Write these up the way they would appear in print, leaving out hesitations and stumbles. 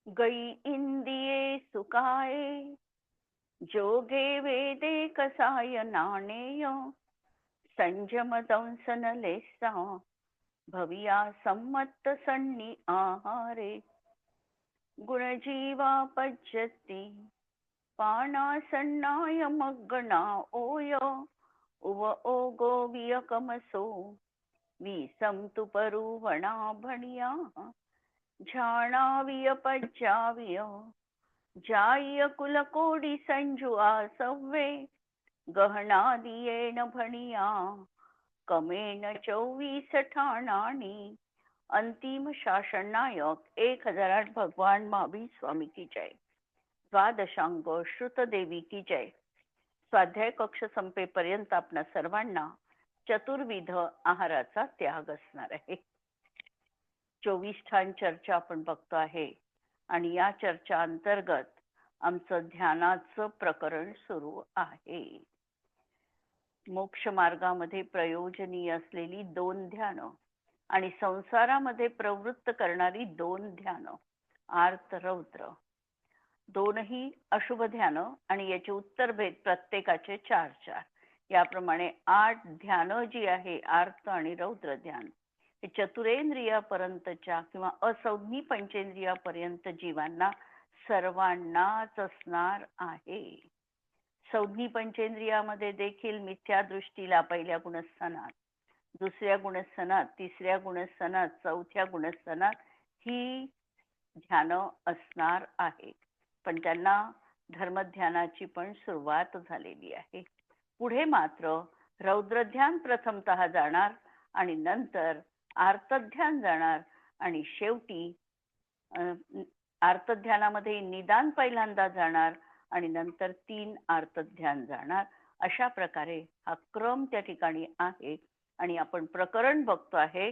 गई इंदिये सुकाये जोगे वेदे कसाय नाणेय संजम दंसन लेसा भविया सम्मत सन्नी आहारे गुणजीवा पज्यति पानासन्नाय मग्गना ओय उव ओगो वियकमसो वीसं तु परुवणा भणिया झाणाविय पज्जाविय जाय कुलकोडी संजुआ सव्वे गहनादियेन भणिया कमेन 24 ठाणानी. अंतिम शासन नायक 1008 भगवान महावीर स्वामी की जय. द्वादशांग श्रुतदेवी की जय. स्वाध्याय कक्ष संपेपर्यंत आपणा सर्वांना चतुर्विध आहाराचा त्याग असणार आहे. 24 ठाण चर्चा आपण बघतो आहे आणि या चर्चा अंतर्गत आमचं ध्यानाचं प्रकरण सुरू आहे. मोक्ष मार्गामध्ये प्रयोजनीय असलेली 2 ध्यान आणि संसारामध्ये प्रवृत्त करणारी 2 ध्यान, आर्त रौद्र. दोनही अशुभ ध्यान आणि याचे उत्तर भेद प्रत्येकाचे 4-4. याप्रमाणे 8 ध्यान जी आहे आर्त आणि रौद्र ध्यान हे चतुरेंद्रियापर्यंतच्या किंवा असंज्ञी पंचेंद्रियापर्यंत जीवांना सर्वांनाच असणार आहे. संज्ञी पंचेंद्रियामध्ये देखील मिथ्या दृष्टीला पहिल्या गुणस्थानात, दुसऱ्या गुणस्थानात, तिसऱ्या गुणस्थानात, चौथ्या गुणस्थानात ही ध्यान असणार आहे. पण त्यांना धर्मध्यानाची पण सुरुवात झालेली आहे. पुढे मात्र रौद्र ध्यान प्रथमतः जाणार आणि नंतर आर्तध्यान जाणार आणि शेवटी आर्तध्यानामध्ये निदान पहिल्यांदा जाणार आणि नंतर 3 आर्तध्यान जाणार. अशा प्रकारे हा क्रम त्या ठिकाणी आहे आणि आपण प्रकरण बघतो आहे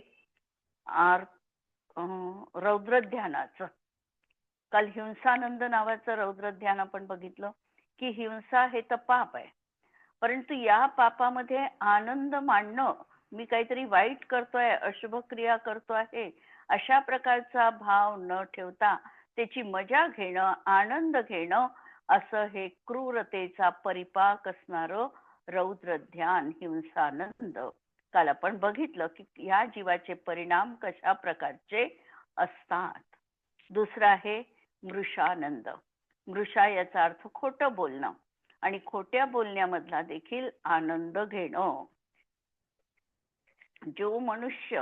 रौद्र ध्यानाचं. काल हिंसानंद नावाचं रौद्र ध्यान आपण बघितलं की हिंसा हे तर पाप आहे, परंतु या पापामध्ये आनंद मानणं, मी काहीतरी वाईट करतोय, अशुभ क्रिया करतो आहे अशा प्रकारचा भाव न ठेवता त्याची मजा घेणं, आनंद घेणं, असं हे क्रूरतेचा परिपाक असणारं रौद्र ध्यान हिंसानंद. काल आपण बघितलं की या जीवाचे परिणाम कशा प्रकारचे असतात. दुसरा आहे मृषानंद. मृषा याचा अर्थ खोटं बोलणं आणि खोट्या बोलण्यामधला देखील आनंद घेणं. जो मनुष्य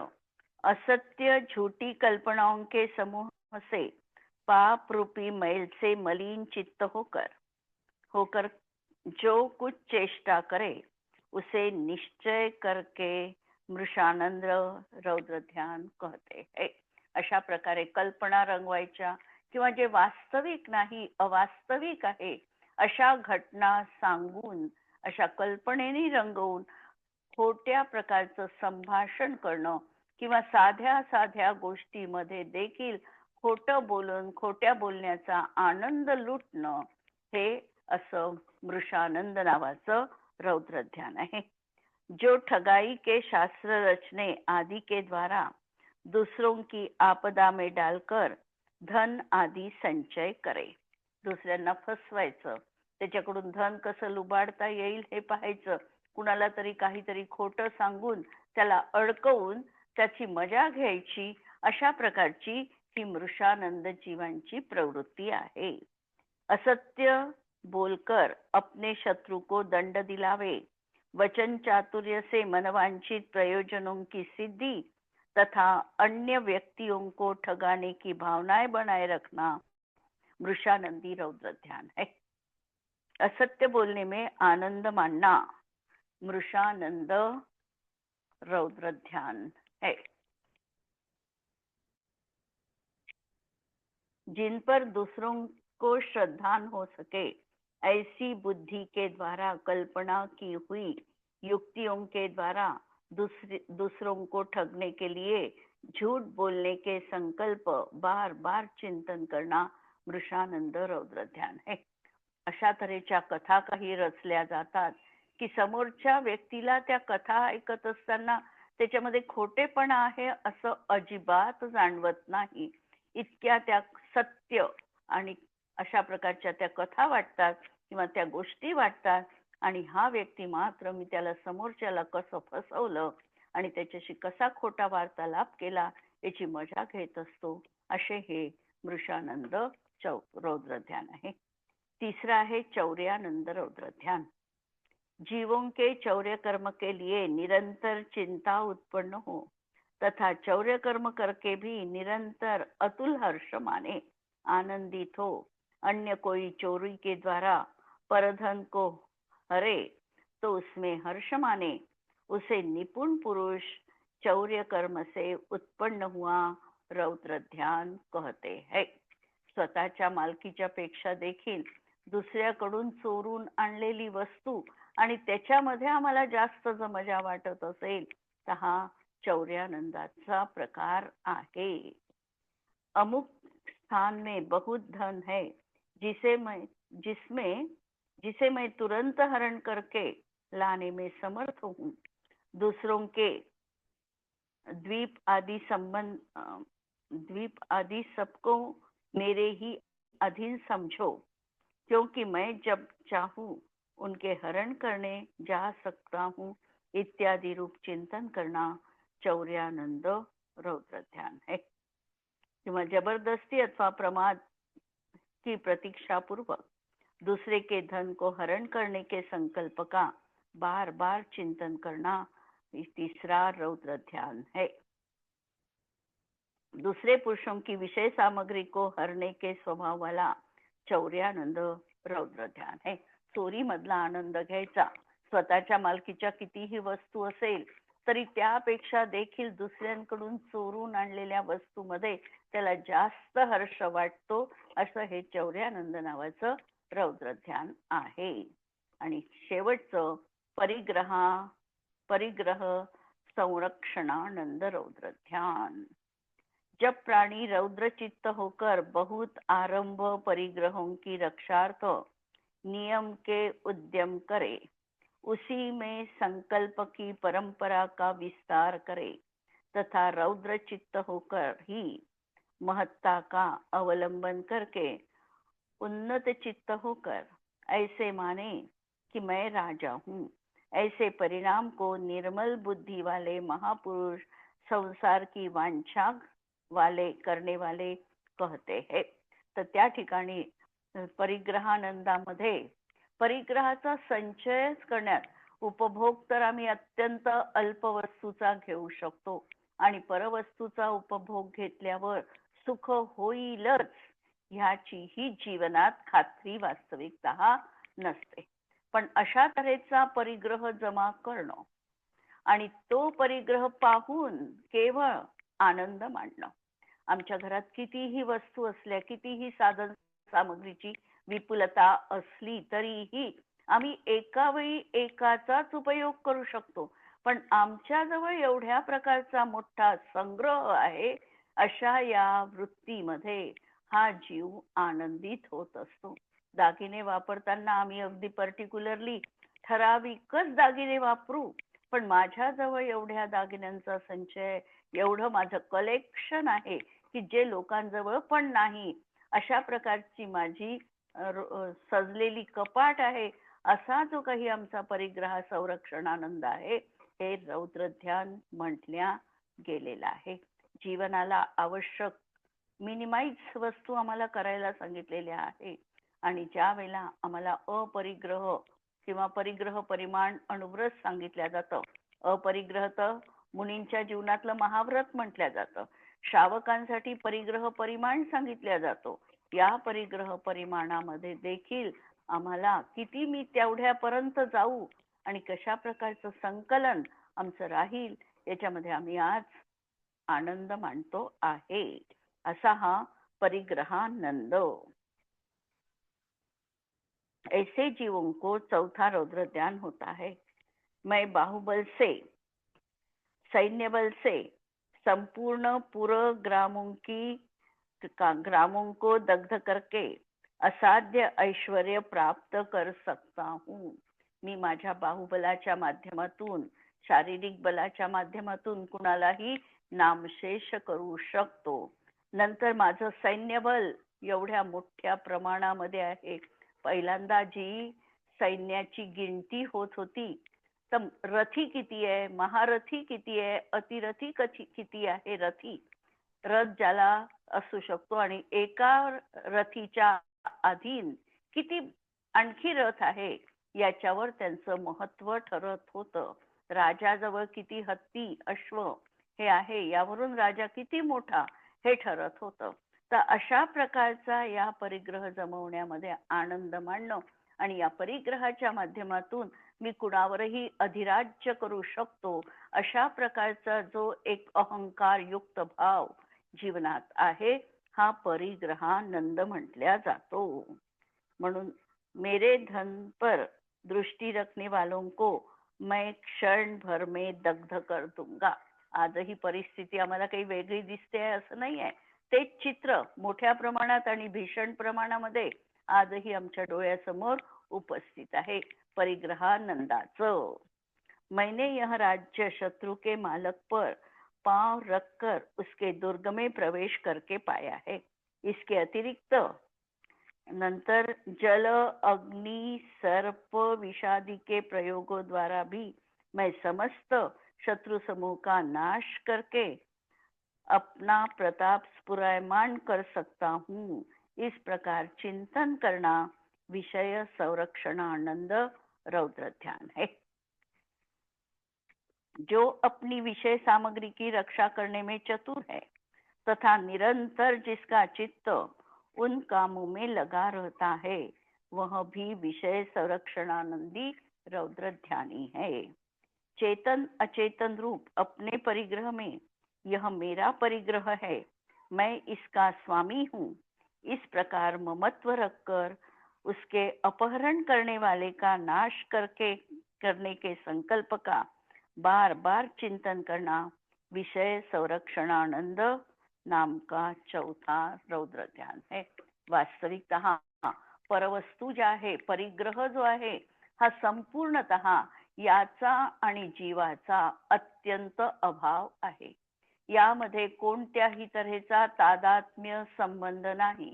असत्य झूठी कल्पनाओं के समूह से पाप रूपी मैल से मलिन चित्त होकर जो कुछ चेष्टा करे उसे निश्चय करके मृषानंद रौद्र ध्यान कहते हैं. अशा प्रकारे कल्पना रंगवायच्या किंवा जे वास्तविक नाही, अवास्तविक आहे अशा घटना सांगून, अशा कल्पनेने रंगवून खोट्या प्रकारचं संभाषण करणं किंवा साध्या साध्या गोष्टीमध्ये देखील खोटं बोलून खोट्या बोलण्याचा आनंद लुटणं, हे असं मृषानंद नावाचं रौद्र ध्यान आहे. जो ठगाई के शास्त्र रचने आदि के द्वारा दूसरों की आपदा में डालकर धन आदि संचय करे. दुसऱ्यांना फसवायचं, त्याच्याकडून धन कसं लुबाडता येईल हे पाहायचं, कुणाला तरी काहीतरी खोटं सांगून त्याला अडकवून त्याची मजा घ्यायची, अशा प्रकारची ही मृषानंद जीवांची प्रवृत्ती आहे. असत्य बोलकर अपने शत्रु को दंड दिलावे, वचन चातुर्य से मनवांछित प्रयोजनों की सिद्धि तथा अन्य व्यक्तियों को ठगाने की भावनाएं बनाए रखना मृषानंदी रौद्र ध्यान है. असत्य बोलने में आनंद मानना मृषानंद रौद्र ध्यान है. जिन पर दूसरों को श्रद्धान हो सके ऐसी बुद्धि के द्वारा कल्पना की हुई युक्तियों के द्वारा दूसरों को ठगने के लिए झूठ बोलने के संकल्प बार बार चिंतन करना मृषानंद रौद्र ध्यान है. अशा तऱ्हेच्या कथा काही रचल्या जातात की समोरच्या व्यक्तीला त्या कथा ऐकत असताना त्याच्यामध्ये खोटेपणा आहे असं अजिबात जाणवत नाही. इतक्या त्या सत्य आणि अशा प्रकारच्या त्या कथा वाटतात किंवा त्या गोष्टी वाटतात. आणि हा व्यक्ती मात्र मी त्याला समोरच्याला कसं फसवलं आणि त्याच्याशी कसा खोटा वार्तालाप केला याची मजा घेत असतो. असे हे मृषानंद रौद्र ध्यान आहे. तीसरा है चौर्यानंद रौद्र ध्यान. जीवों के चौर्य कर्म के लिए निरंतर चिंता उत्पन्न हो तथा चौर्य कर्म करके भी निरंतर अतुल हर्ष माने आनंदित हो. अन्य कोई चोरी के द्वारा परधन को हरे तो उसमें हर्ष माने, उसे निपुण पुरुष चौर्य कर्म से उत्पन्न हुआ रौद्र ध्यान कहते हैं. स्वतःच्या मालकीच्या पेक्षा देखील दुसऱ्याकडून चोरून आणलेली वस्तू आणि त्याच्यामध्ये आम्हाला जास्त जर मजा वाटत असेल तर हा चौर्यानंदाचा प्रकार आहे. अमुक स्थान में बहुत धन है जिसे मैं तुरंत हरण करके लाने में समर्थ हूँ. दूसरों के द्वीप आदि सबको मेरे ही अधीन समझो, क्योंकि मैं जब चाहूं उनके हरण करने जा सकता हूँ इत्यादि रूप चिंतन करना चौर्यानंद रौद्र ध्यान है. किंवा जबरदस्ती अथवा प्रमाद की प्रतीक्षा पूर्वक दूसरे के धन को हरण करने के संकल्प का बार बार चिंतन करना तीसरा रौद्र ध्यान है. दूसरे पुरुषों की विषय सामग्री को हरने के स्वभाव वाला चौर्यानंद रौद्र ध्यान है. चोरी मधला आनंद घ्यायचा. स्वतःच्या मालकीच्या कितीही वस्तू असेल तरी त्यापेक्षा देखील दुसऱ्यांकडून चोरून आणलेल्या वस्तूमध्ये त्याला जास्त हर्ष वाटतो. असं हे चौर्यानंद नावाचं रौद्र ध्यान आहे. आणि शेवटचं परिग्रह संरक्षणानंद रौद्र ध्यान. जब प्राणी रौद्र चित्त होकर बहुत आरंभ परिग्रहों की रक्षार्थ नियम के उद्यम करे, उसी में संकल्प की परंपरा का विस्तार करे तथा रौद्र चित्त होकर ही महत्ता का अवलंबन करके उन्नत चित्त होकर ऐसे माने कि मैं राजा हूँ, ऐसे परिणाम को निर्मल बुद्धि वाले महापुरुष संसार की वांछा वाले करने वाले कहते हैं. तर त्या ठिकाणी परिग्रहानंदामध्ये परिग्रहाचा संचय करण्यात उपभोग तर आम्ही अत्यंत अल्प वस्तूचा घेऊ शकतो आणि परवस्तूचा उपभोग घेतल्यावर सुख होईलच ह्याची ही जीवनात खात्री वास्तविकतः नसते. पण अशा तऱ्हेचा परिग्रह जमा करणं आणि तो परिग्रह पाहून केवळ आनंद मानणं. आमच्या घरात कितीही वस्तू असल्या कितीही साधन सामग्रीची विपुलता असली तरीही आम्ही एका वेळी एकाचाच उपयोग करू शकतो. पण आमच्या जवळ एवढ्या प्रकारचा मोठा संग्रह आहे अशा या वृत्तीमध्ये हा जीव आनंदित होत असतो. दागिने वापरताना आम्ही अगदी पर्टिक्युलरली ठराविकच दागिने वापरू, पण माझ्याजवळ एवढ्या दागिन्यांचा संचय एवढं माझं कलेक्शन आहे की जे लोकांजवळ पण नाही अशा प्रकारची माझी सजलेली कपाट आहे. असा जो काही आमचा परिग्रह संरक्षणानंद आहे हे रौद्र ध्यान म्हटल्या गेलेला आहे. जीवनाला आवश्यक मिनिमाइज वस्तू आम्हाला करायला सांगितलेल्या आहे आणि ज्या वेळेला आम्हाला अपरिग्रह किंवा परिग्रह परिमाण अणुव्रत सांगितल्या जातं. अपरिग्रह तर मुनींच्या जीवनातलं महाव्रत म्हटल्या जातं. श्रावकांसाठी परिग्रह परिमाण सांगितल्या जातो. या परिग्रह परिमाणामध्ये देखील आम्हाला किती मी तेवढ्यापर्यंत जाऊ आणि कशा प्रकारचं संकलन आमचं राहील याच्यामध्ये आम्ही आज आनंद मानतो आहे. असा हा परिग्रहानंद. ऐसे जीवों को चौथा रौद्र ध्यान होता है. मैं बाहुबल से सैन्य बल से संपूर्ण पूर्व ग्रामों को दग्ध करके असाध्य ऐश्वर्य प्राप्त कर सकता हूँ. मी माझ्या बाहुबलाच्या माध्यमातून शारीरिक बलाच्या माध्यमातून कुणालाही नामशेष करू शकतो. नंतर माझं सैन्यबल एवढ्या मोठ्या प्रमाणामध्ये आहे. पहिल्यांदा जी सैन्याची गिनती होत होती तर रथी किती आहे, महारथी किती आहे, अतिरथी किती आहे, रथी रथ ज्याला असू शकतो आणि एका रथीच्या अधीन किती आणखी रथ आहे याच्यावर त्यांचं महत्व ठरत होतं. राजाजवळ किती हत्ती अश्व हे आहे यावरून राजा किती मोठा हे ठरत होतं. तर अशा प्रकारचा या परिग्रह जमवण्यामध्ये आनंद मानणं आणि या परिग्रहाच्या माध्यमातून मी कुणावरही अधिराज्य करू शकतो अशा प्रकारचा जो एक अहंकार युक्त भाव जीवनात आहे हा परिग्रहानंद म्हटल्या जातो. म्हणून मेरे धन पर दृष्टी रखने वालों को मैं क्षण भर में दग्ध कर दूंगा. आजही परिस्थिती आम्हाला काही वेगळी दिसते आहे असं नाही आहे. तेच चित्र मोठ्या प्रमाणात आणि भीषण प्रमाणामध्ये आजही आमच्या डोळ्यासमोर उपस्थित आहे परिग्रहानंदाचं. मैंने यह राज्य शत्रु के मालक पर पांव रखकर उसके दुर्ग में प्रवेश करके पाया है. इसके अतिरिक्त नंतर जल अग्नि सर्प विषादि के प्रयोगों द्वारा भी मैं समस्त शत्रु समूह का नाश करके अपना प्रताप स्फुरायमान कर सकता हूँ. इस प्रकार चिंतन करना विषय संरक्षणानंद रौद्र ध्यान है. जो अपनी विषय सामग्री की रक्षा करने में चतुर है तथा निरंतर जिसका चित्त उन कामों में लगा रहता है वह भी विषय संरक्षणानंदी रौद्र ध्यानी है. चेतन अचेतन रूप अपने परिग्रह में यह मेरा परिग्रह है, मैं इसका स्वामी हूँ, इस प्रकार ममत्व रखकर उसके अपहरण करने वाले का नाश करने के संकल्प का बार बार चिंतन करना विषय संरक्षणानंद नाम का चौथा रौद्र ध्यान है. वास्तविकतः परवस्तू ज्या आहे परिग्रह जो आहे हा संपूर्णतः याचा आणि जीवाचा अत्यंत अभाव आहे. यामध्ये कोणत्याही तऱ्हेचा तादात्म्य संबंध नाही.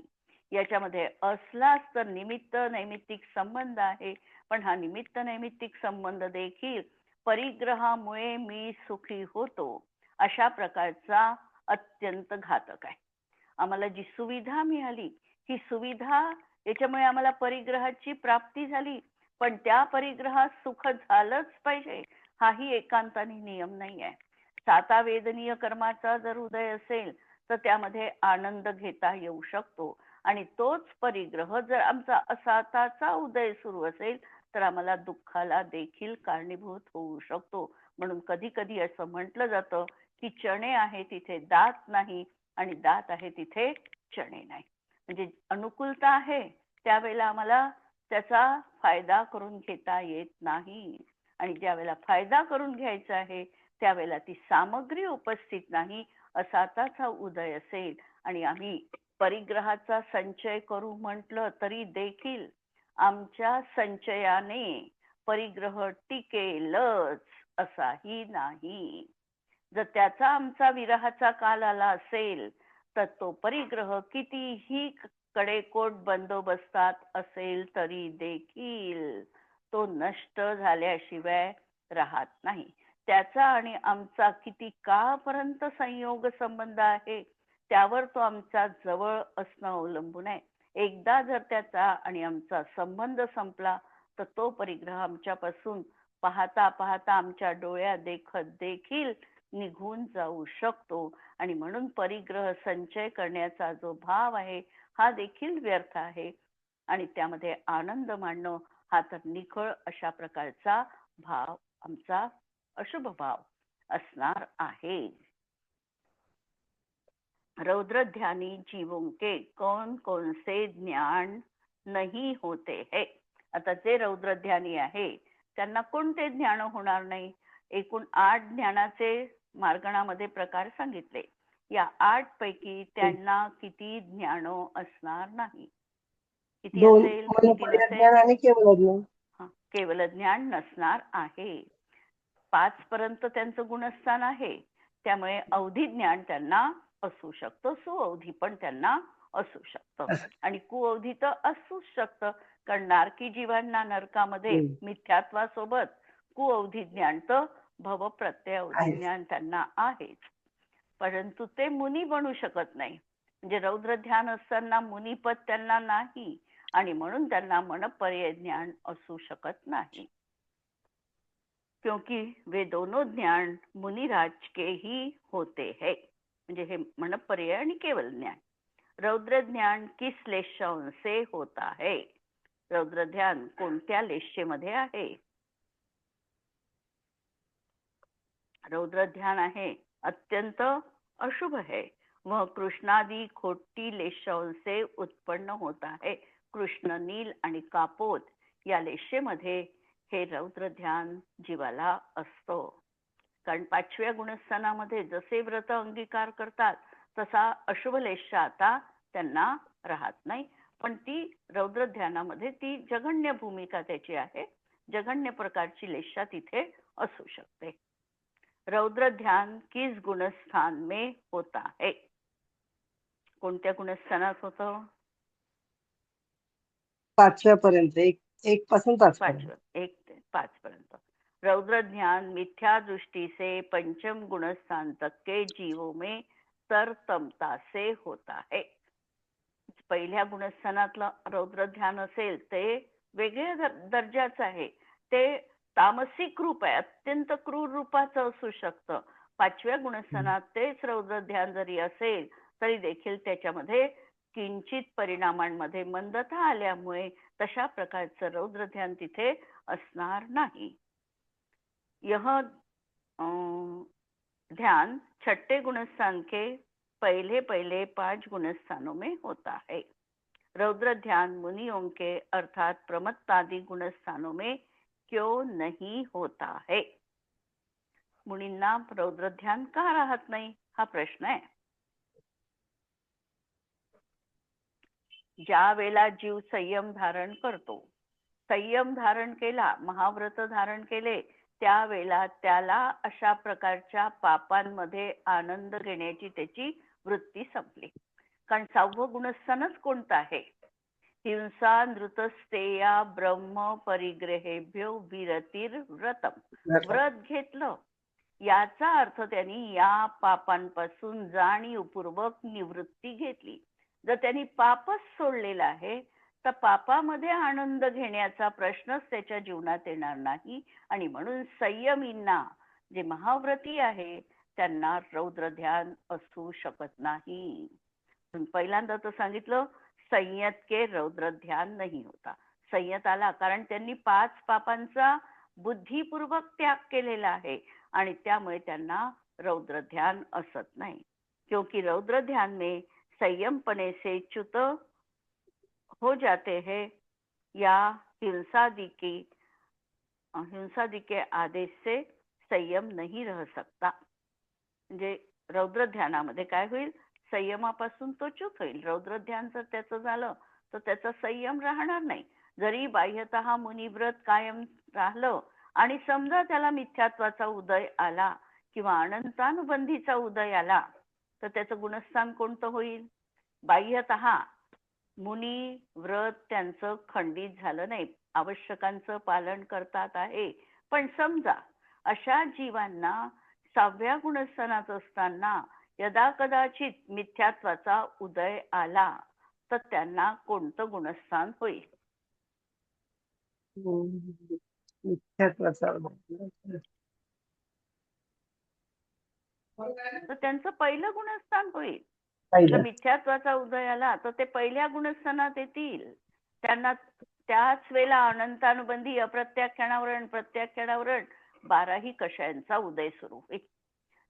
याच्यामध्ये असलाच तर निमित्त नैमित्तिक संबंध आहे, पण हा निमित्त नैमित्तिक संबंध देखील परिग्रहामुळे मी सुखी होतो अशा प्रकारचा अत्यंत घातक आहे. आम्हाला जी सुविधा मिळाली ही सुविधा याच्यामुळे आम्हाला परिग्रहाची प्राप्ती झाली, पण त्या परिग्रहात सुख झालंच पाहिजे हाही एकांताने नियम नाही आहे. साता वेदनीय कर्माचा जर उदय असेल तर त्यामध्ये आनंद घेता येऊ शकतो आणि तोच परिग्रह जर आमचा असाताचा उदय सुरू असेल तर आम्हाला दुःखाला देखील कारणीभूत होऊ शकतो. म्हणून कधी कधी असं म्हटलं जातं की चणे आहे तिथे दात नाही आणि दात आहे तिथे चणे नाही. म्हणजे अनुकूलता आहे त्यावेळेला आम्हाला त्याचा फायदा करून घेता येत नाही आणि ज्या वेळेला फायदा करून घ्यायचा आहे त्यावेळेला ती सामग्री उपस्थित नाही. असा त्याचा उदय असेल आणि आम्ही परिग्रहाचा संचय करू म्हटलं तरी देखील आमच्या संचयाने परिग्रह टिकेलच असाही नाही. जर त्याचा आमचा विरहाचा काल आला असेल तर तो परिग्रह कितीही कडेकोट बंदोबस्तात असेल तरी देखील तो नष्ट झाल्याशिवाय राहत नाही. त्याचा आणि आमचा किती काळापर्यंत संयोग संबंध आहे त्यावर तो आमचा जवळ असणं अवलंबून आहे. एकदा जर त्याचा आणि आमचा संबंध संपला तर तो परिग्रह आमच्यापासून पाहता पाहता आमच्या डोळ्यात देखत देखील निघून जाऊ शकतो आणि म्हणून परिग्रह संचय करण्याचा जो भाव आहे हा देखील व्यर्थ आहे आणि त्यामध्ये आनंद मानणं हा तर निखळ अशा प्रकारचा भाव आमचा अशुभ भाव असणार आहे. रौद्र ध्यानी जीवों के कौन कौन से ज्ञान नहीं होते है. आता जे रौद्र ध्यानी आहे त्यांना कोणते ज्ञान होणार नाही. एकूण 8 ज्ञानाचे मार्गणामध्ये प्रकार सांगितले. या 8 पैकी त्यांना किती ज्ञान असणार नाही. किती असेल किती नसेल. केवळ ज्ञान नसणार आहे. 5 पर्यंत त्यांचं गुणस्थान आहे त्यामुळे अवधी ज्ञान त्यांना असू शकतं, सुअवधी पण त्यांना असू शकतं आणि कुअवधी तर असूच शकतं. कारण नारकी जीवांना नरकामध्ये मिथ्यात्वासोबत कुअवधी ज्ञान तर भव प्रत्यय अवधी ज्ञान त्यांना आहेच, परंतु ते मुनी बनू शकत नाही. म्हणजे रौद्र ध्यान असताना मुनिपद त्यांना नाही आणि म्हणून त्यांना मनपर्यय ज्ञान असू शकत नाही, क्योंकि वे दोनों ज्ञान मुनिराज के ही होते हैं. म्हणजे हे मनपर्यय आणि केवल ज्ञान. रौद्र ध्यान किस लेशाओं से होता है? रौद्र ध्यान कोणत्या लेशेमध्ये आहे? रौद्र ध्यान आहे अत्यंत अशुभ है, वह कृष्णादि खोटी लेशाओं से उत्पन्न होता है. कृष्ण, नील आणि कापोत या लेशेमध्ये हे रौद्र ध्यान जीवाला असतो. कारण 5व्या गुणस्थानामध्ये जसे व्रत अंगीकार करतात तसा अशुभ लेशा आता त्यांना राहत नाही, पण ती रौद्र ध्यानामध्ये ती जघन्य भूमिका त्याची आहे. जघन्य प्रकारची लेशा तिथे असू शकते. रौद्र ध्यान किस गुणस्थान में होता है? कोणत्या गुणस्थानात होतं? 5व्या पर्यंत, 1 पासून 5 पर्यंत. 1 ते 5 पर्यंत. रौद्र ध्यान मिथ्या दृष्टि से पंचम गुणस्थान तक के जीवों में तरतमता से होता है. पहिल्या गुणस्थानातलं रौद्र ध्यान असेल ते वेगळ्या दर्जाचं आहे. ते तामसिक रूप आहे, अत्यंत क्रूर रूपाचं असू शकतं. 5व्या गुणस्थानात तेच रौद्र ध्यान जरी असेल तरी देखील त्याच्यामध्ये किंचित परिणामांमध्ये मंदता आल्यामुळे तशा प्रकारचं रौद्र ध्यान तिथे असणार नाही. यह ध्यान 6ठे गुणस्थान के पहले 5 गुणस्थानों में होता है. रौद्र ध्यान मुनियों के अर्थात प्रमत्तादि गुणस्थानों में क्यों नहीं होता है? मुनींना रौद्र ध्यान का राहत नाही हा प्रश्न आहे. ज्या वेळेला जीव संयम धारण करतो, संयम धारण केला, महाव्रत धारण केले, त्यावेळेला त्याला अशा प्रकारच्या पापांमध्ये आनंद घेण्याची त्याची वृत्ती संपली. कारण 6वं गुणस्थानच कोणतं आहे? हिंसा नृतस्तेया ब्रह्म परिग्रहेभ्यो विरतीर व्रतम. व्रत घेतलं याचा अर्थ त्यांनी या पापांपासून जाणीवपूर्वक निवृत्ती घेतली. जर त्यांनी पापच सोडलेला आहे तर पापामध्ये आनंद घेण्याचा प्रश्नच त्याच्या जीवनात येणार नाही आणि म्हणून संयमींना, जे महाव्रती आहे त्यांना रौद्र ध्यान असू शकत नाही. पहिल्यांदा तर सांगितलं संयत के रौद्र ध्यान नाही होता. संयत आला कारण त्यांनी 5 पापांचा बुद्धिपूर्वक त्याग केलेला आहे आणि त्यामुळे त्यांना रौद्र ध्यान असत नाही. क्योंकि रौद्र ध्यान में संयम पने से च्युत हो जाते हैं या हिंसादि के आदेश से संयम नहीं रह सकता. म्हणजे रौद्र ध्यानामध्ये काय होईल? संयमापासून तो च्युत होईल. रौद्र ध्यान जर त्याचं झालं तर त्याचा संयम राहणार नाही. जरी बाह्यतः मुनिव्रत कायम राहिलं आणि समजा त्याला मिथ्यात्वाचा उदय आला किंवा अनंतानुबंधीचा उदय आला तर त्याचं गुणस्थान कोणतं होईल? बाह्यतः मुनी व्रत त्यांचं खंडित झालं नाही, आवश्यकांचं पालन करतात आहे, पण समजा अशा जीवांना 6व्या गुणस्थानात असताना यदा कदाचित मिथ्यात्वाचा उदय आला तर त्यांना कोणतं गुणस्थान होईल? मिथ्यात्वाचा तर त्यांचं पहिलं गुणस्थान होईल. जर मिथ्यात्वाचा उदय आला तर ते पहिल्या गुणस्थानात येतील. त्यांना त्याच वेळेला अनंतानुबंधी अप्रत्याख्यानावरण प्रत्याख्यानावरण 12ही कषायांचा उदय सुरू होईल.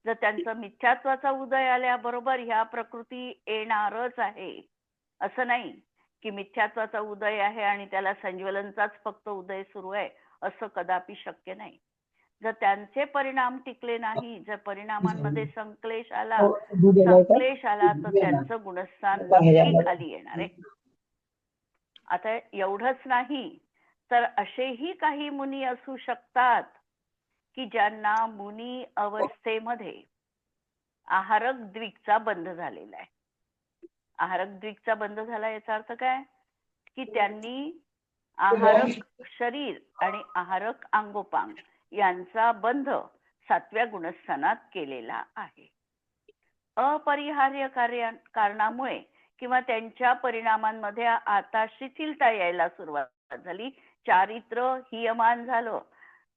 जर त्यांचा मिथ्यात्वाचा उदय आल्याबरोबर ह्या प्रकृती येणारच आहे असं नाही की मिथ्यात्वाचा उदय आहे आणि त्याला संज्वलनचाच फक्त उदय सुरू आहे, असं कदापि शक्य नाही. जर त्यांचे परिणाम टिकले नाही, जर परिणामांमध्ये संक्लेश आला तर त्यांचं गुणस्थान नक्की खाली येणार आहे. आता एवढंच नाही तर असेही काही मुनी असू शकतात की ज्यांना मुनी अवस्थेमध्ये आहारक द्विकचा बंध झालेला आहे. आहारक द्विकचा बंध झाला याचा अर्थ काय की त्यांनी आहारक शरीर आणि आहारक अंगोपांग यांचा बंध 7व्या गुणस्थानात केलेला आहे. अपरिहार्य कारणामुळे किंवा त्यांच्या परिणामांमध्ये आता शिथिलता यायला सुरुवात झाली. चारित्र्य हियमान झालं.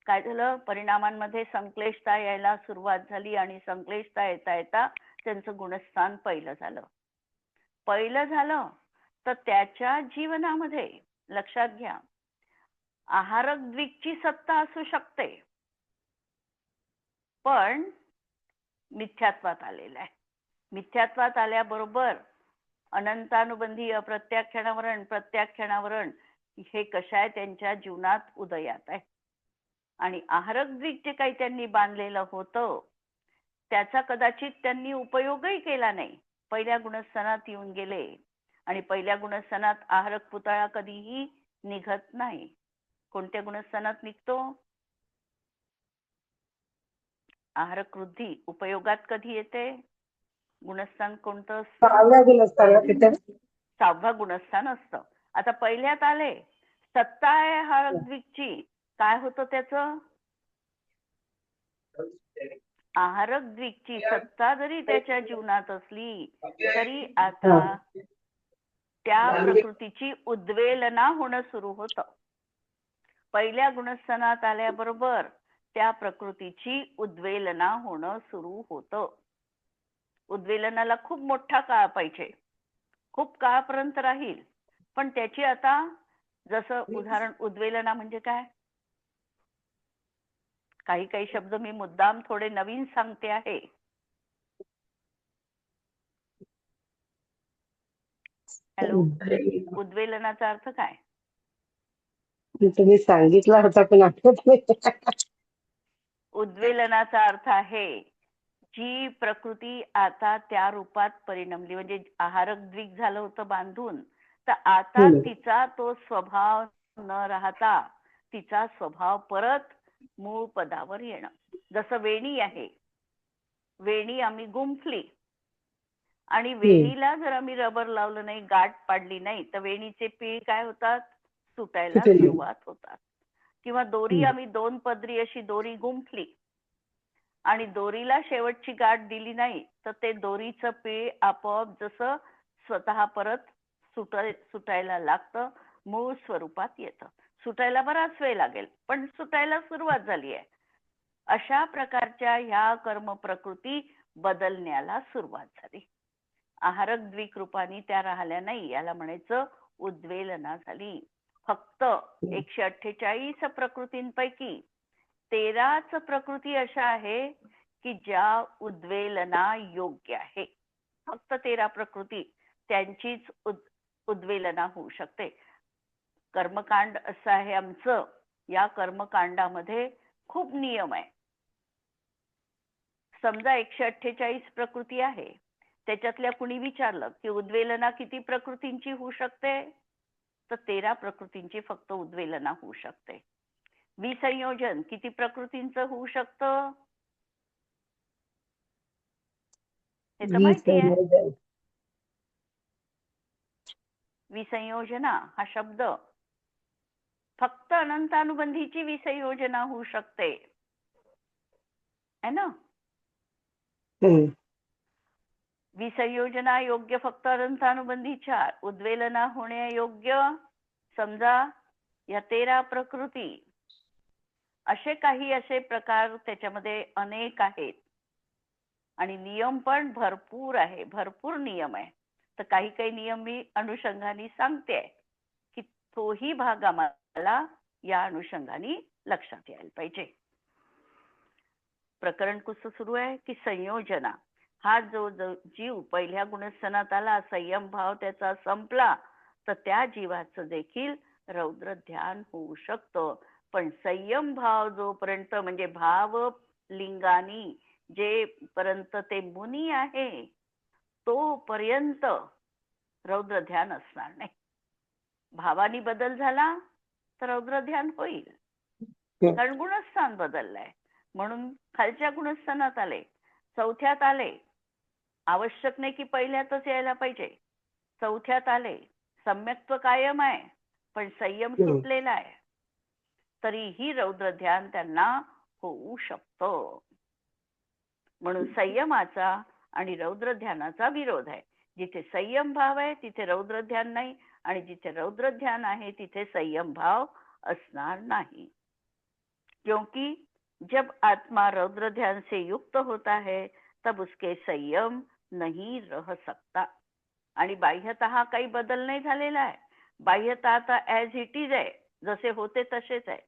काय झालं, परिणामांमध्ये संक्लेशता यायला सुरुवात झाली आणि संक्लेशता येता येता त्यांचं गुणस्थान पहिलं झालं. तर त्याच्या जीवनामध्ये लक्षात घ्या, आहारक द्विकची सत्ता असू शकते पण मिथ्यात्वात आलेला आहे. मिथ्यात्वात आल्याबरोबर अनंतानुबंधी अप्रत्याख्यानावरण प्रत्याख्यानावरण हे कशाय त्यांच्या जीवनात उदयात आहे. आणि आहारक द्विक जे काही त्यांनी बांधलेलं होतं त्याचा कदाचित त्यांनी उपयोगही केला नाही. पहिल्या गुणस्थानात येऊन गेले आणि पहिल्या गुणस्थानात आहारक पुतळा कधीही निघत नाही. कोणत्या गुणस्थानात निघतो? आहारक वृद्धी उपयोगात कधी येते? गुणस्थान कोणतं असतं? 6व्या गुणस्थान असतं. आता पहिल्यात आले, सत्ता आहे आहारक द्विकची. काय होतं त्याचं? आहारक द्विकची सत्ता जरी त्याच्या जीवनात असली तरी आता त्या प्रकृतीची उद्वेलना होणं सुरू होतं. पहिल्या गुणस्थानात आल्याबरोबर त्या प्रकृतीची उद्वेलना होणं सुरू होतं. उद्वेलनाला खूप मोठा काळ पाहिजे, खूप काळापर्यंत राहील. पण त्याची आता जसं उदाहरण, उद्वेलना म्हणजे काय, काही शब्द मी मुद्दाम थोडे नवीन सांगते आहे. हॅलो, उद्वेलनाचा अर्थ काय? तुम्ही सांगितला होता पण आठवत नाही. उद्वेलनाचा अर्थ आहे जी प्रकृती आता त्या रूपात परिणमली, म्हणजे आहारक द्विक झालं होतं बांधून, तर आता तिचा तो स्वभाव न राहता तिचा स्वभाव परत मूळ पदावर येणं. जसं वेणी आहे, वेणी आम्ही गुंफली आणि वेणीला जर आम्ही रबर लावलं नाही, गाठ पाडली नाही, तर वेणीचे पीळ काय होतात? सुटायला सुरुवात होतात. किंवा दोरी आम्ही 2 पदरी अशी दोरी गुंफली आणि दोरीला शेवटची गाठ दिली नाही तर ते दोरीचं पीळ आपोआप जसं स्वतः परत सुटायला लागतं, मूळ स्वरूपात येतं. सुटायला बराच वेळ लागेल पण सुटायला सुरुवात झाली आहे. अशा प्रकारच्या ह्या कर्म प्रकृती बदलण्याला सुरुवात झाली. आहारक द्विक रूपाने त्या राहिल्या नाही, याला म्हणायचं उद्वेलना झाली. फक्त 148 प्रकृतींपैकी 13च प्रकृती अशा आहे की ज्या उद्वेलना योग्य आहे. फक्त 13 प्रकृती त्यांचीच उद्वेलना होऊ शकते. कर्मकांड असं आहे आमचं, या कर्मकांडामध्ये खूप नियम आहे. समजा 148 प्रकृती आहे, त्याच्यातल्या कुणी विचारलं की उद्वेलना किती प्रकृतींची होऊ शकते, तर 13 प्रकृतींची फक्त उद्वेलना होऊ शकते. विसंयोजन किती प्रकृतींचं होऊ शकतं हे तर माहिती आहे. विसंयोजना हा शब्द फक्त अनंतानुबंधीची विसंयोजना होऊ शकते है ना. विसंयोजना योग्य फक्त अनंतानुबंधीच्या, उद्वेलना होणे योग्य समजा या 13 प्रकृती. असे प्रकार त्याच्यामध्ये अनेक आहेत आणि नियम पण भरपूर आहे, भरपूर नियम आहे. तर काही नियम मी अनुषंगाने सांगते की तोही भाग आम्हाला या अनुषंगाने लक्षात यायला पाहिजे. प्रकरण कसं सुरू आहे की संयोजना हा जो जीव पहिल्या गुणस्थानात आला, संयम भाव त्याचा संपला, तर त्या जीवाचं देखील रौद्र ध्यान होऊ शकतं. पण संयम भाव जोपर्यंत, म्हणजे भाव लिंगानी जे पर्यंत ते मुनी आहे तोपर्यंत रौद्र ध्यान असणार नाही. भावानी बदल झाला तर रौद्र ध्यान होईल, कारण गुणस्थान बदललंय. म्हणून खालच्या गुणस्थानात आले, 4थ्यात आले आवश्यक नाही की पहिल्यातच यायला पाहिजे. चौथ्यात आले, सम्यक्त्व कायम आहे पण संयम सुटलेला आहे, तरीही रौद्र ध्यान त्यांना होऊ शकतं. म्हणून संयमाचा आणि रौद्र ध्यानाचा विरोध आहे. जिथे संयम भाव है तिथे रौद्र ध्यान नहीं, आणि जिथे रौद्र ध्यान है तिथे संयम भाव असणार नहीं. क्योंकि जब आत्मा रौद्र ध्यान से युक्त होता है तब उसके संयम नहीं रह सकता. आणि बाह्यतः काही बदल नाही झालेला आहे. बाह्यतः आता ऍज इट इज आहे, जसे होते तसेच आहे.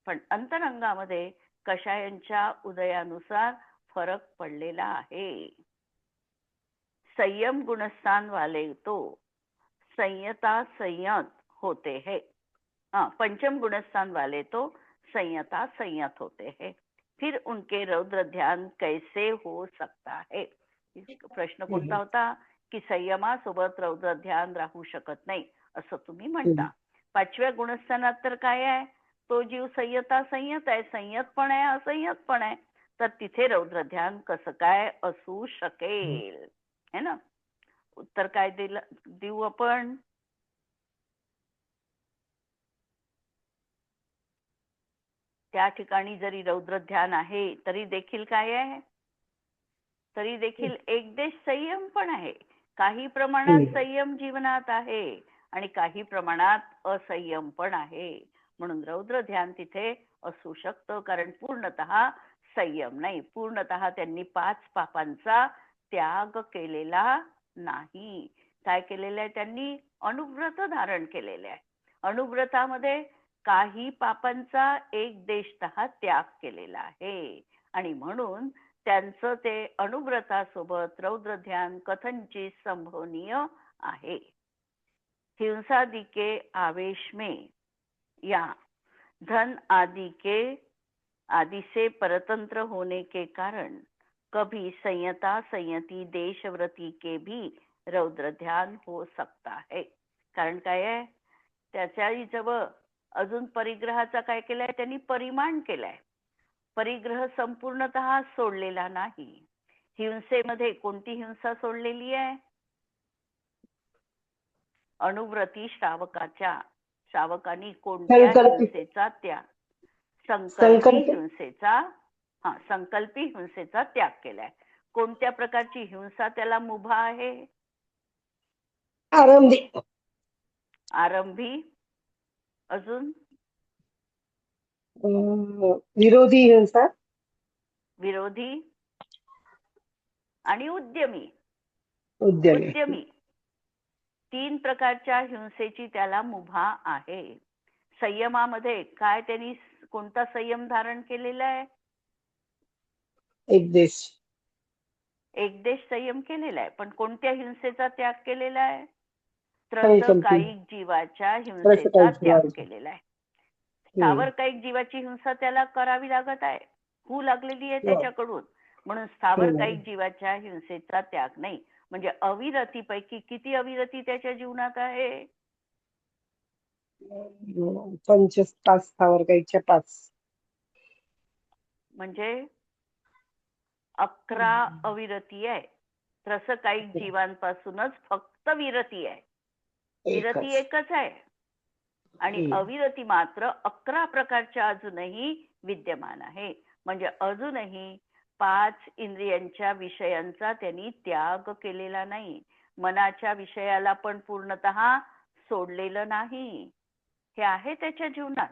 पण अंतरंगामध्ये कषायांच्या उदयानुसार फरक पडलेला आहे. संयम गुणस्थान वाले तो संयता संयत होते हैं. पंचम गुणस्थान वाले तो संयता संयत होते हैं. फिर उनके रौद्र ध्यान कैसे हो सकता है. प्रश्न कोणता होता की संयमासोबत रौद्र ध्यान राहू शकत नाही असं तुम्ही म्हणता. पाचव्या गुणस्थानात तर काय आहे, तो जीव संयता संयत आहे, संयत पण आहे असंयत पण आहे, तर तिथे रौद्र ध्यान कसं काय असू शकेल, है ना. उत्तर काय देऊ आपण. त्या ठिकाणी जरी रौद्र ध्यान आहे तरी देखील काय आहे, तरी देखील एक देश संयम पण आहे. काही प्रमाणात संयम जीवनात आहे आणि काही प्रमाणात असंयम पण आहे. म्हणून रौद्र ध्यान तिथे असू शकतं, कारण पूर्णतः संयम नाही, पूर्णतः त्यांनी 5 पापांचा त्याग केलेला नाही. काय केलेलं आहे त्यांनी, अनुव्रत धारण केलेले आहे. अनुव्रतामध्ये काही पापांचा एक देशतः त्याग केलेला आहे आणि म्हणून त्यांचं ते अनुव्रतासोबत रौद्र ध्यान कथनचित संभवनीय आहे. हिंसादि के आवेश में या धन आदि से परतंत्र होने के कारण कभी संयता संयती देशव्रती के भी रौद्र ध्यान हो सकता है. कारण काय आहे, त्याच्याही जवळ अजून परिग्रहाचा काय केलाय त्यांनी, परिमाण केलाय. परिग्रह संपूर्णतः सोडलेला नाही. हिंसेमध्ये कोणती हिंसा सोडलेली आहे, अनुव्रती श्रावकांनी कोणत्या हिंसेचा त्याग, संकल्पी हिंसेचा त्याग केलाय. कोणत्या प्रकारची हिंसा त्याला मुभा आहे, आरंभी, अजून विरोधी हिंसा, विरोधी आणि उद्यमी. 3 प्रकारच्या हिंसेची त्याला मुभा आहे. संयमामध्ये काय त्यांनी कोणता संयम धारण केलेला आहे, एक देश संयम केलेला आहे. पण कोणत्या हिंसेचा त्याग केलेला आहे, त्रसकायिक जीवाच्या हिंसेचा त्याग केलेला आहे. स्थावर कायिक जीवाची हिंसा त्याला करावी लागत आहे, होऊ लागलेली आहे त्याच्याकडून. म्हणून स्थावर कायिक जीवाच्या हिंसेचा त्याग नाही. म्हणजे अविरतीपैकी किती अविरती त्याच्या जीवनात आहे, 5 स्थावर कायिकच्या 5, म्हणजे 11 अविरती आहे. त्रसकायिक जीवांपासूनच फक्त विरती आहे, विरती एकच आहे. आणि अविरती मात्र 11 प्रकारच्या अजूनही विद्यमान आहे. म्हणजे अजूनही 5 इंद्रियांच्या विषयांचा त्यांनी त्याग केलेला नाही, मनाच्या विषयाला पण पूर्णतः सोडलेलं नाही. हे आहे त्याच्या जीवनात.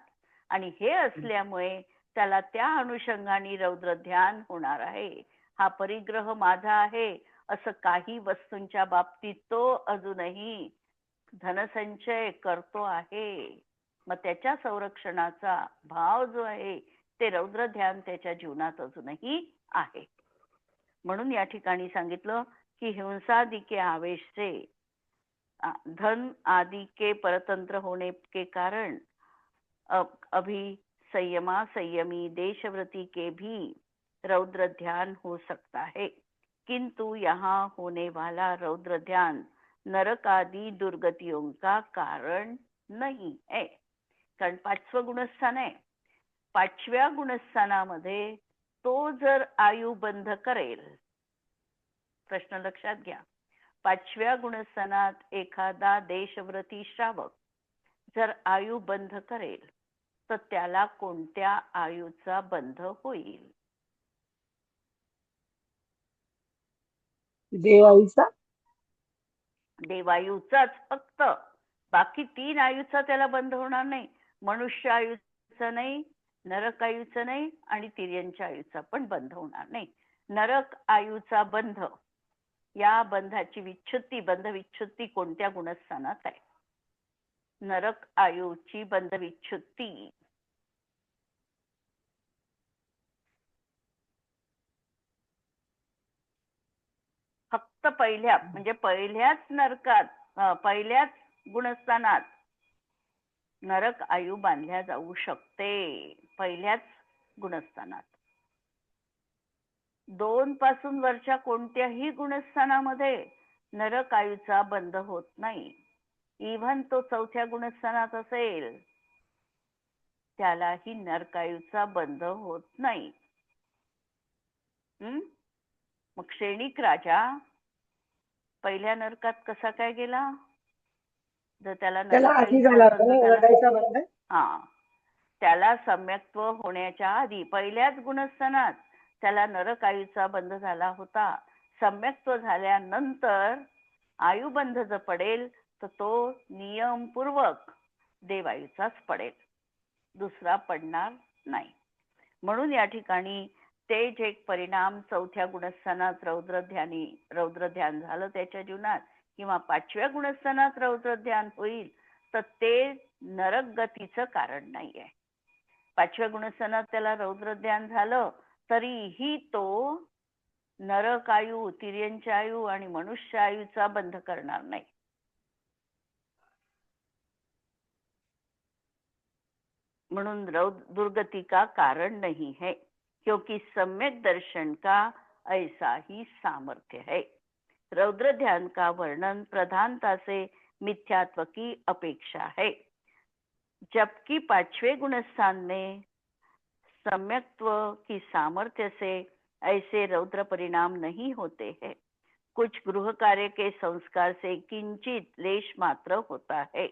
आणि हे असल्यामुळे त्याला त्या अनुषंगाने रौद्र ध्यान होणार आहे. हा परिग्रह माझा आहे असं काही वस्तूंच्या बाबतीत तो अजूनही धनसंचय करतो आहे. मग त्याच्या संरक्षणाचा भाव जो आहे ते रौद्र ध्यान त्याच्या जीवनात अजूनही आहे. म्हणून या ठिकाणी सांगितलं की हिंसादि के आवेश से धन आदि के परतंत्र होने के कारण अभी संयमा संयमी देशव्रती के भी रौद्र ध्यान हो सकता है, किंतु यहाँ होने वाला रौद्र ध्यान नरक आदि दुर्गतियों का कारण नहीं है. कारण 5वं गुणस्थान आहे. 5व्या गुणस्थानामध्ये तो जर आयु बंध करेल प्रश्न लक्षात घ्या. 5व्या गुणस्थानात एखादा देशव्रती श्रावक जर आयु बंध करेल तर त्याला कोणत्या आयुचा बंध होईल? देवाईचा. देवायुचाच फक्त, बाकी 3 आयुचा त्याला बंध होणार नाही. मनुष्य आयुचा नाही, नरक आयुचा नाही आणि तिर्यंच्या आयुचा पण बंध होणार नाही. नरक आयुचा बंध, या बंधाची विच्छुत्ती, बंध विच्छुत्ती कोणत्या गुणस्थानात आहे? नरक आयुची बंध विच्छुत्ती फक्त पहिल्या, म्हणजे पहिल्याच नरकात, पहिल्याच गुणस्थानात नरक आयु बांधल्या जाऊ शकते. पहिल्याच गुणस्थानात. 2 पासून वरच्या कोणत्याही गुणस्थानामध्ये नरक आयुचा बंध होत नाही. इव्हन तो 4थ्या गुणस्थानात असेल त्यालाही नरकायुचा बंध होत नाही. मग क्षणिक राजा पहिल्या नरकात कसा काय गेला? जर त्याला आधी झाला नरकायुचा बंध. त्याला सम्यक्त्व होण्याच्या आधी पहिल्याच गुणस्थानात त्याला नरक आयुचा बंध झाला होता. सम्यक्त्व झाल्यानंतर आयुबंध जर पडेल तर तो नियमपूर्वक देवायुचाच पडेल, दुसरा पडणार नाही. म्हणून या ठिकाणी ते जे परिणाम 4थ्या गुणस्थानात रौद्र ध्यान झालं त्याच्या जीवनात, किंवा 5व्या गुणस्थानात रौद्र ध्यान होईल, तर ते नरक गतीचं कारण नाहीये. 5व्या गुणस्थानात त्याला रौद्र ध्यान झालं तरीही तो नरक आयु, तिर्यंची आयु आणि मनुष्य आयुचा बंध करणार नाही. म्हणून दुर्गति का कारण नहीं है, क्योंकि सम्यक दर्शन का ऐसा ही सामर्थ्य है. रौद्र ध्यान का वर्णन प्रधानता से मिथ्यात्व की अपेक्षा है, जबकि 5वें गुणस्थान में सम्यक्त्व की सामर्थ्य से ऐसे रौद्र परिणाम नहीं होते हैं. कुछ गृह कार्य के संस्कार से किंचित लेश मात्र होता है,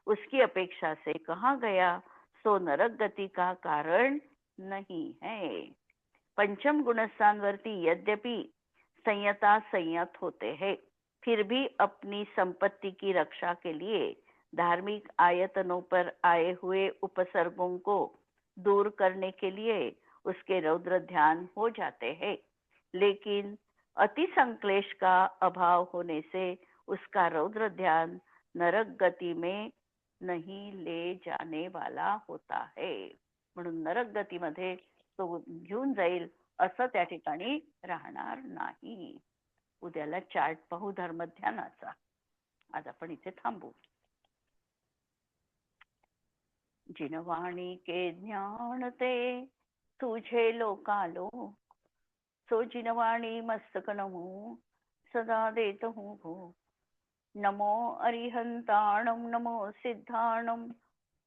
उसकी अपेक्षा से कहा गया सो नरक गति का कारण नहीं है. पंचम गुणस्थान वरती यद्यपि संयत होते हैं, फिर भी अपनी संपत्ति की रक्षा के लिए धार्मिक आयतनों पर आए हुए उपसर्गों को दूर करने के लिए उसके रौद्र ध्यान हो जाते हैं, लेकिन अति संक्लेश का अभाव होने से उसका रौद्र ध्यान नरक गति में नहीं ले जाने वाला होता है. म्हणून नरक गतीमध्ये तो घेऊन जाईल असं त्या ठिकाणी राहणार नाही. उद्याला चार्ट पाहू धर्मध्यानाचा. आज आपण इथे थांबू. जिनवाणी के ज्ञान ते तुझे लोकालो, सो जिनवाणी मस्तक नमो सदा देत हूँ भो. नमो अरिहंताणम, नमो सिद्धाणम,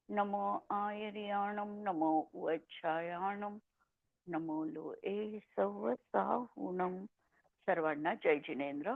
नमो आयर्याणम, नमो उच्छायाणम, नमो लोए सवसाहुणम. सर्वांना जय जिनेंद्र.